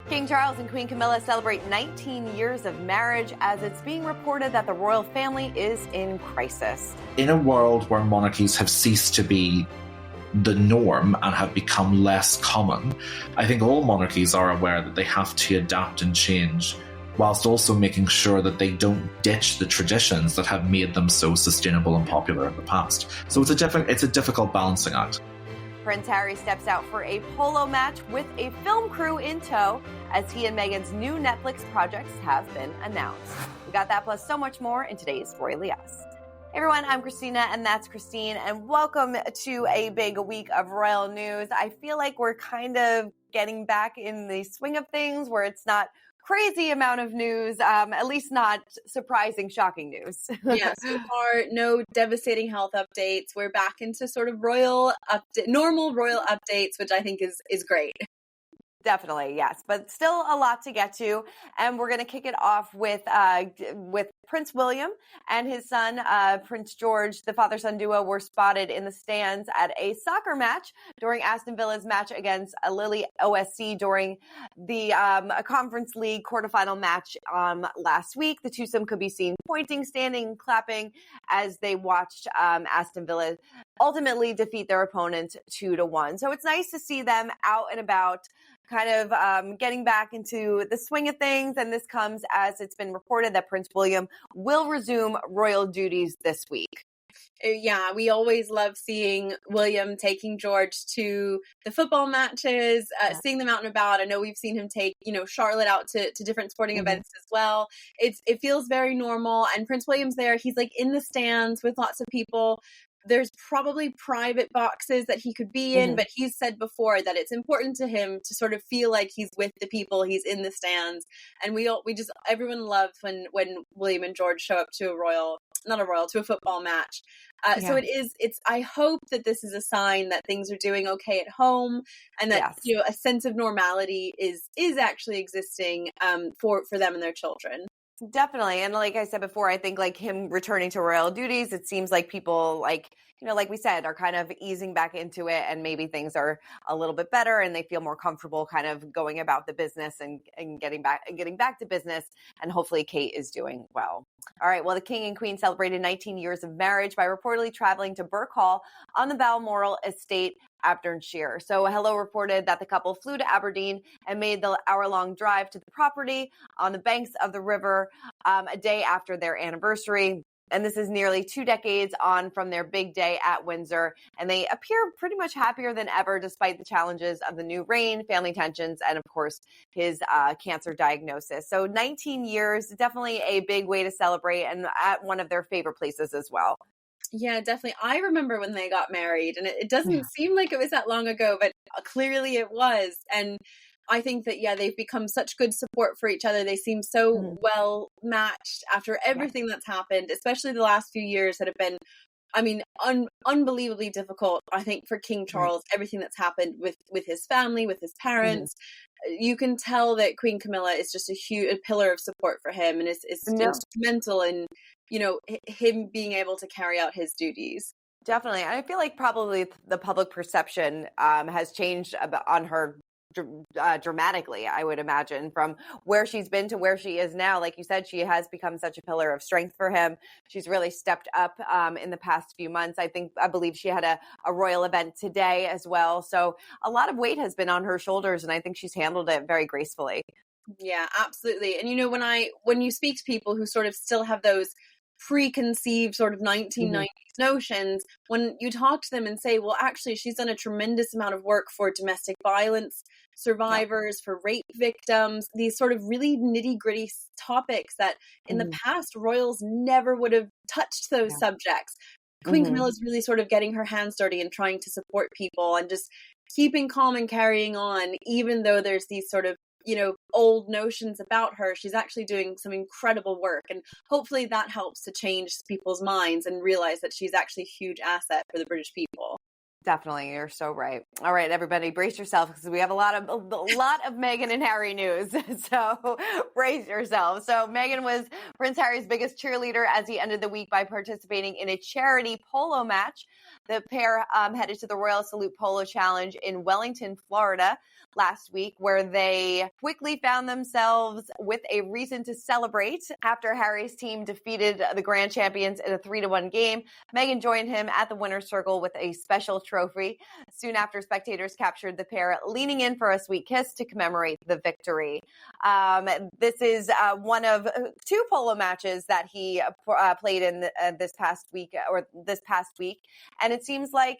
King Charles and Queen Camilla celebrate 19 years of marriage as it's being reported that the royal family is in crisis. In a world where monarchies have ceased to be the norm and have become less common, I think all monarchies are aware that they have to adapt and change, whilst also making sure that they don't ditch the traditions that have made them so sustainable and popular in the past. So it's a difficult balancing act. Prince Harry steps out for a polo match with a film crew in tow as he and Meghan's new Netflix projects have been announced. We got that plus so much more in today's Royally Us. Hey everyone, I'm Christina and that's Christine, and welcome to a big week of royal news. I feel like we're kind of getting back in the swing of things where it's not crazy amount of news, at least not surprising, shocking news. Yeah, so far, no devastating health updates. We're back into sort of normal royal updates, which I think is great. Definitely, yes, but still a lot to get to, and we're going to kick it off with Prince William and his son, Prince George. The father-son duo were spotted in the stands at a soccer match during Aston Villa's match against Lille OSC during the Conference League quarterfinal match last week. The twosome could be seen pointing, standing, clapping as they watched Aston Villa ultimately defeat their opponent 2-1. So it's nice to see them out and about, kind of getting back into the swing of things. And this comes as it's been reported that Prince William will resume royal duties this week. Yeah, we always love seeing William taking George to the football matches, seeing them out and about. I know we've seen him take, Charlotte out to different sporting events as well. It feels very normal. And Prince William's there. He's like in the stands with lots of people. There's probably private boxes that he could be in, but he's said before that it's important to him to sort of feel like he's with the people, he's in the stands. And everyone loves when William and George show up to a football match. So I hope that this is a sign that things are doing okay at home and that, a sense of normality is actually existing for them and their children. Definitely. And like I said before, I think like him returning to royal duties, it seems like people like we said, are kind of easing back into it, and maybe things are a little bit better and they feel more comfortable kind of going about the business and getting back to business. And hopefully Kate is doing well. All right. Well, the King and Queen celebrated 19 years of marriage by reportedly traveling to Burke Hall on the Balmoral estate, Aberdeenshire. So Hello reported that the couple flew to Aberdeen and made the hour-long drive to the property on the banks of the river a day after their anniversary. And this is nearly 2 decades on from their big day at Windsor. And they appear pretty much happier than ever, despite the challenges of the new reign, family tensions, and of course, his cancer diagnosis. So 19 years, definitely a big way to celebrate, and at one of their favorite places as well. Yeah, definitely. I remember when they got married, and it doesn't seem like it was that long ago, but clearly it was. And I think that, they've become such good support for each other. They seem so well matched after everything that's happened, especially the last few years that have been, unbelievably difficult, I think, for King Charles, everything that's happened with his family, with his parents. You can tell that Queen Camilla is just a pillar of support for him, and is instrumental in, him being able to carry out his duties. Definitely. I feel like probably the public perception has changed on her dramatically, I would imagine, from where she's been to where she is now. Like you said, she has become such a pillar of strength for him. She's really stepped up in the past few months. I believe she had a royal event today as well. So a lot of weight has been on her shoulders, and I think she's handled it very gracefully. Yeah, absolutely. And when you speak to people who sort of still have those preconceived sort of 1990s notions, when you talk to them and say, well, actually, she's done a tremendous amount of work for domestic violence survivors, for rape victims, these sort of really nitty-gritty topics that in the past royals never would have touched those subjects. Queen Camilla is really sort of getting her hands dirty and trying to support people and just keeping calm and carrying on, even though there's these sort of old notions about her. She's actually doing some incredible work, and hopefully that helps to change people's minds and realize that she's actually a huge asset for the British people. Definitely, you're so right. All right, everybody, brace yourself because we have a lot of Meghan and Harry news. So brace yourself. So Meghan was Prince Harry's biggest cheerleader as he ended the week by participating in a charity polo match. The pair headed to the Royal Salute Polo Challenge in Wellington, Florida last week, where they quickly found themselves with a reason to celebrate. After Harry's team defeated the grand champions in a 3-1 game, Meghan joined him at the winner's circle with a special trophy. Soon after, spectators captured the pair leaning in for a sweet kiss to commemorate the victory. This is one of 2 polo matches that he played in this past week, and it seems like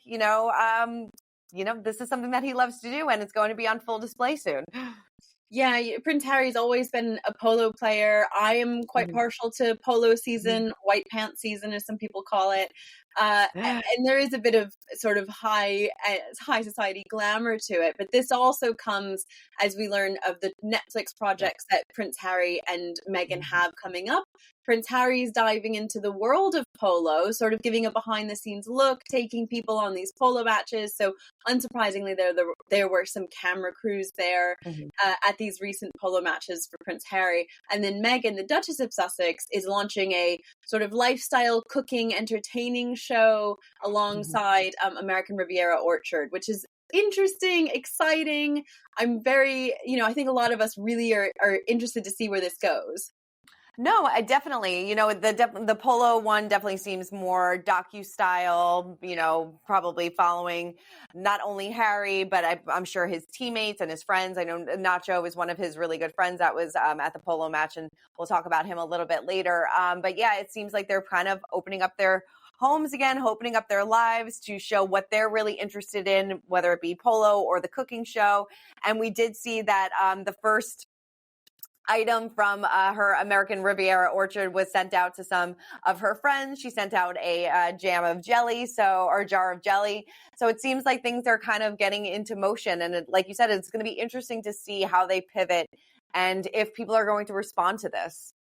this is something that he loves to do, and it's going to be on full display soon. Yeah, Prince Harry's always been a polo player. I am quite partial to polo season, white pants season, as some people call it. And there is a bit of sort of high society glamour to it. But this also comes as we learn of the Netflix projects that Prince Harry and Meghan have coming up. Prince Harry's diving into the world of polo, sort of giving a behind the scenes look, taking people on these polo matches. So unsurprisingly, there were some camera crews there at these recent polo matches for Prince Harry. And then Meghan, the Duchess of Sussex, is launching a sort of lifestyle cooking, entertaining show alongside American Riviera Orchard, which is interesting, exciting. I'm very, I think a lot of us really are interested to see where this goes. No, I definitely, the polo one definitely seems more docu-style, probably following not only Harry, but I'm sure his teammates and his friends. I know Nacho is one of his really good friends that was at the polo match, and we'll talk about him a little bit later. But yeah, it seems like they're kind of opening up their homes again, opening up their lives to show what they're really interested in, whether it be polo or the cooking show. And we did see that the first item from her American Riviera Orchard was sent out to some of her friends. She sent out a jar of jelly. So it seems like things are kind of getting into motion. And like you said, it's going to be interesting to see how they pivot and if people are going to respond to this.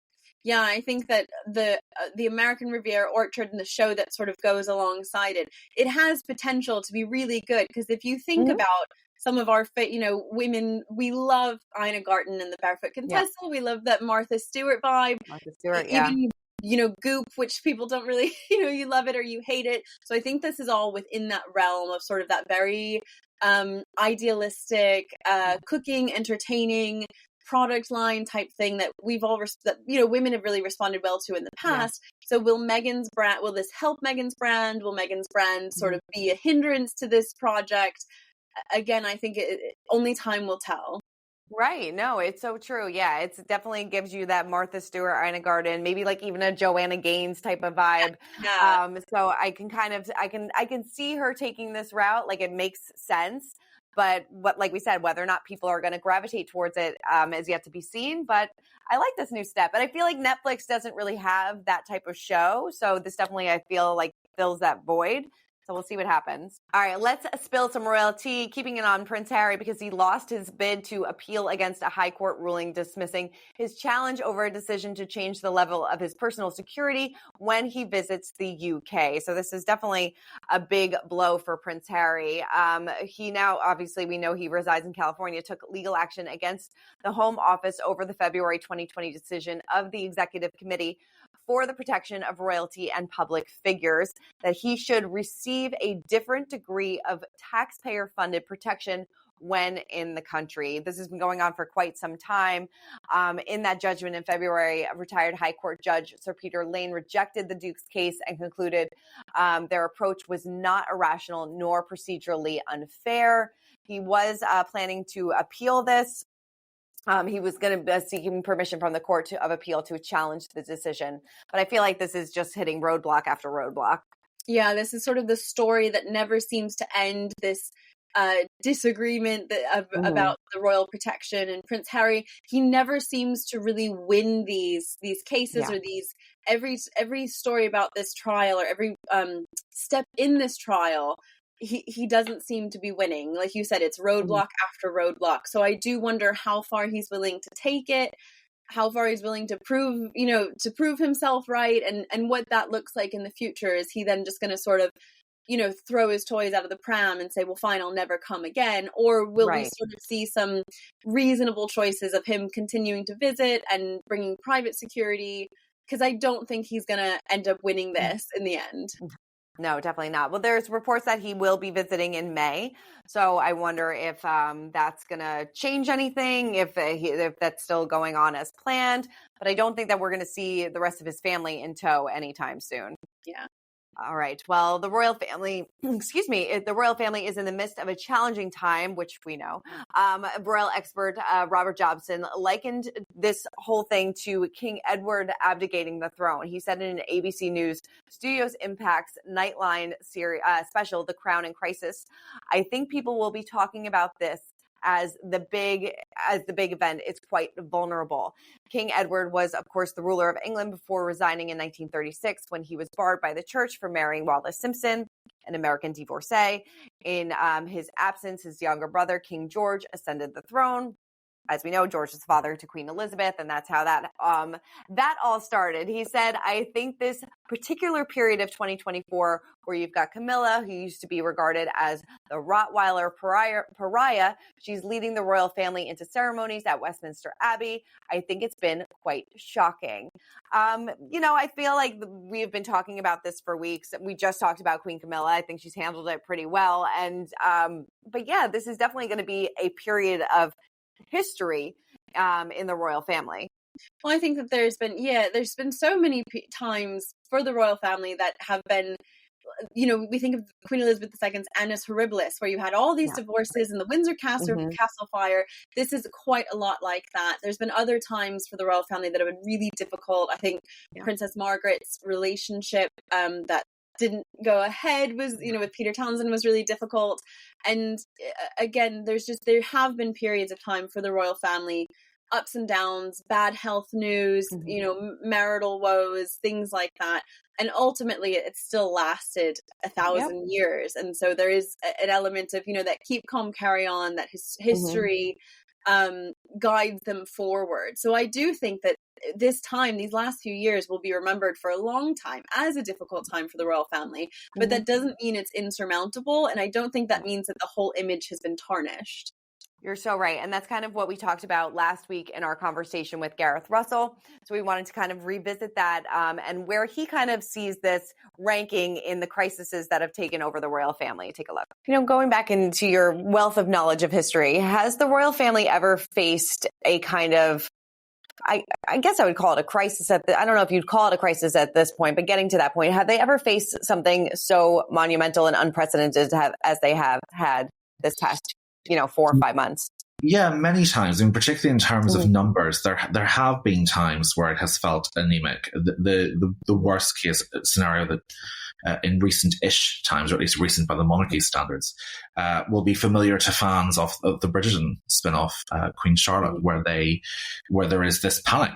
Yeah, I think that the American Riviera Orchard and the show that sort of goes alongside it has potential to be really good. Because if you think about some of our, women, we love Ina Garten and the Barefoot Contessa. Yeah. We love that Martha Stewart vibe. Martha Stewart, yeah. Even, Goop, which people don't really, you love it or you hate it. So I think this is all within that realm of sort of that very idealistic, cooking, entertaining, product line type thing that we've all, women have really responded well to in the past. Yeah. So will this help Meghan's brand? Will Meghan's brand sort of be a hindrance to this project? Again, I think only time will tell. Right. No, it's so true. Yeah, it definitely gives you that Martha Stewart, Ina Garten, maybe like even a Joanna Gaines type of vibe. Yeah. So I can see her taking this route. Like it makes sense. But like we said, whether or not people are going to gravitate towards it is yet to be seen. But I like this new step. And I feel like Netflix doesn't really have that type of show. So this definitely, I feel like, fills that void. So we'll see what happens. All right, let's spill some royal tea, keeping it on Prince Harry because he lost his bid to appeal against a high court ruling dismissing his challenge over a decision to change the level of his personal security when he visits the UK. So this is definitely a big blow for Prince Harry. He now, obviously, we know he resides in California, took legal action against the Home Office over the February 2020 decision of the Executive Committee for the Protection of Royalty and Public Figures that he should receive a different degree of taxpayer-funded protection when in the country. This has been going on for quite some time. In that judgment in February, a retired High Court Judge Sir Peter Lane rejected the Duke's case and concluded their approach was not irrational nor procedurally unfair. He was planning to appeal this. He was going to be seeking permission from the Court of Appeal to challenge the decision. But I feel like this is just hitting roadblock after roadblock. Yeah, this is sort of the story that never seems to end, this disagreement about the royal protection. And Prince Harry, he never seems to really win these cases or these every story about this trial or every step in this trial. He doesn't seem to be winning. Like you said, it's roadblock after roadblock. So I do wonder how far he's willing to take it, how far he's willing to prove himself right, and what that looks like in the future. Is he then just going to sort of throw his toys out of the pram and say, well, fine, I'll never come again? Or will we Right. sort of see some reasonable choices of him continuing to visit and bringing private security? Because I don't think he's going to end up winning this in the end. No, definitely not. Well, there's reports that he will be visiting in May. So I wonder if that's going to change anything, if that's still going on as planned. But I don't think that we're going to see the rest of his family in tow anytime soon. Yeah. All right. Well, the royal family, the royal family is in the midst of a challenging time, which we know. Royal expert Robert Jobson likened this whole thing to King Edward abdicating the throne. He said in an ABC News Studios Impact's Nightline series special, The Crown in Crisis, I think people will be talking about this as the big event. It's quite vulnerable. King Edward was, of course, the ruler of England before resigning in 1936 when he was barred by the church for marrying Wallis Simpson, an American divorcee. In his absence, his younger brother, King George, ascended the throne. As we know, George is father to Queen Elizabeth, and that's how that all started. He said, I think this particular period of 2024, where you've got Camilla, who used to be regarded as the Rottweiler pariah, she's leading the royal family into ceremonies at Westminster Abbey. I think it's been quite shocking. I feel like we've been talking about this for weeks. We just talked about Queen Camilla. I think she's handled it pretty well. And but yeah, this is definitely going to be a period of history in the royal family. Well, I think that there's been so many times for the royal family that have been, we think of Queen Elizabeth II's Annus Horribilis, where you had all these divorces and the Windsor Castle fire. This is quite a lot like that. There's been other times for the royal family that have been really difficult. I think Princess Margaret's relationship that didn't go ahead was, with Peter Townsend was really difficult. And again, there have been periods of time for the royal family, ups and downs, bad health news, marital woes, things like that. And ultimately it still lasted 1,000 years. And so there is an element of, that keep calm, carry on, that history guides them forward. So I do think that these last few years will be remembered for a long time as a difficult time for the royal family, but that doesn't mean it's insurmountable. And I don't think that means that the whole image has been tarnished. You're so right. And that's kind of what we talked about last week in our conversation with Gareth Russell. So we wanted to kind of revisit that and where he kind of sees this ranking in the crises that have taken over the royal family. Take a look. Going back into your wealth of knowledge of history, has the royal family ever faced a kind of, I guess I would call it a crisis I don't know if you'd call it a crisis at this point, but getting to that point, have they ever faced something so monumental and unprecedented as they have had this past 4 or 5 months? Yeah, many times. And particularly in terms of numbers, there have been times where it has felt anemic. The worst case scenario that in recent-ish times, or at least recent by the monarchy standards, will be familiar to fans of the Bridgerton spin-off, Queen Charlotte, where there is this panic.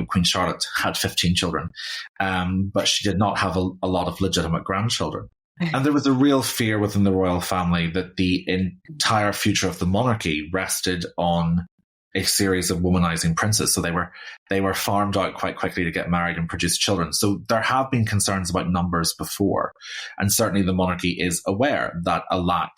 Queen Charlotte had 15 children, but she did not have a lot of legitimate grandchildren. And there was a real fear within the royal family that the entire future of the monarchy rested on a series of womanizing princes. So they were farmed out quite quickly to get married and produce children. So there have been concerns about numbers before. And certainly the monarchy is aware that a lack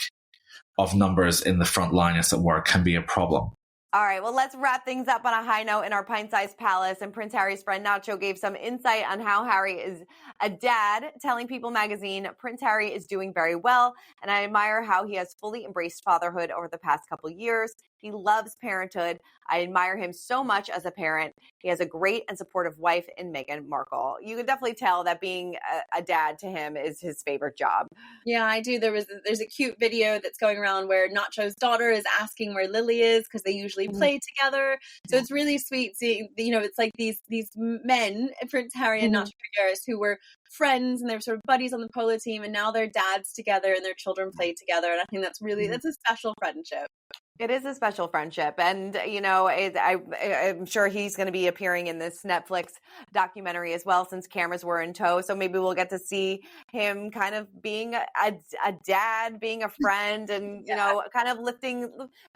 of numbers in the front line, as it were, can be a problem. All right, well, let's wrap things up on a high note in our pint-sized palace. And Prince Harry's friend Nacho gave some insight on how Harry is a dad, telling People magazine, Prince Harry is doing very well, and I admire how he has fully embraced fatherhood over the past couple years. He loves parenthood. I admire him so much as a parent. He has a great and supportive wife in Meghan Markle. You can definitely tell that being a dad to him is his favorite job. Yeah, I do. There's a cute video that's going around where Nacho's daughter is asking where Lily is because they usually play together. So it's really sweet seeing, it's like these men, Prince Harry and Nacho Figueres, who were friends and they were sort of buddies on the polo team, and now they're dads together and their children play together. And I think that's a special friendship. It is a special friendship. And, I'm sure he's going to be appearing in this Netflix documentary as well, since cameras were in tow. So maybe we'll get to see him kind of being a dad, being a friend, and, kind of lifting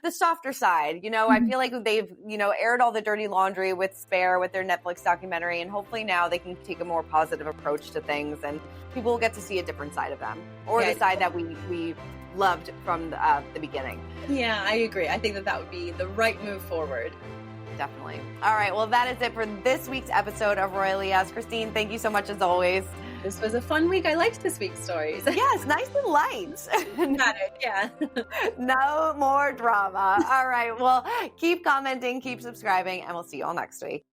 the softer side. I feel like they've, aired all the dirty laundry with Spare, with their Netflix documentary. And hopefully now they can take a more positive approach to things, and people will get to see a different side of them, or the side that we loved from the beginning. Yeah, I agree. I think that would be the right move forward. Definitely. All right. Well, that is it for this week's episode of Royally Yes. Christine, thank you so much as always. This was a fun week. I liked this week's stories. Yes, nice and light. Got it. Yeah. No more drama. All right. Well, keep commenting, keep subscribing, and we'll see you all next week.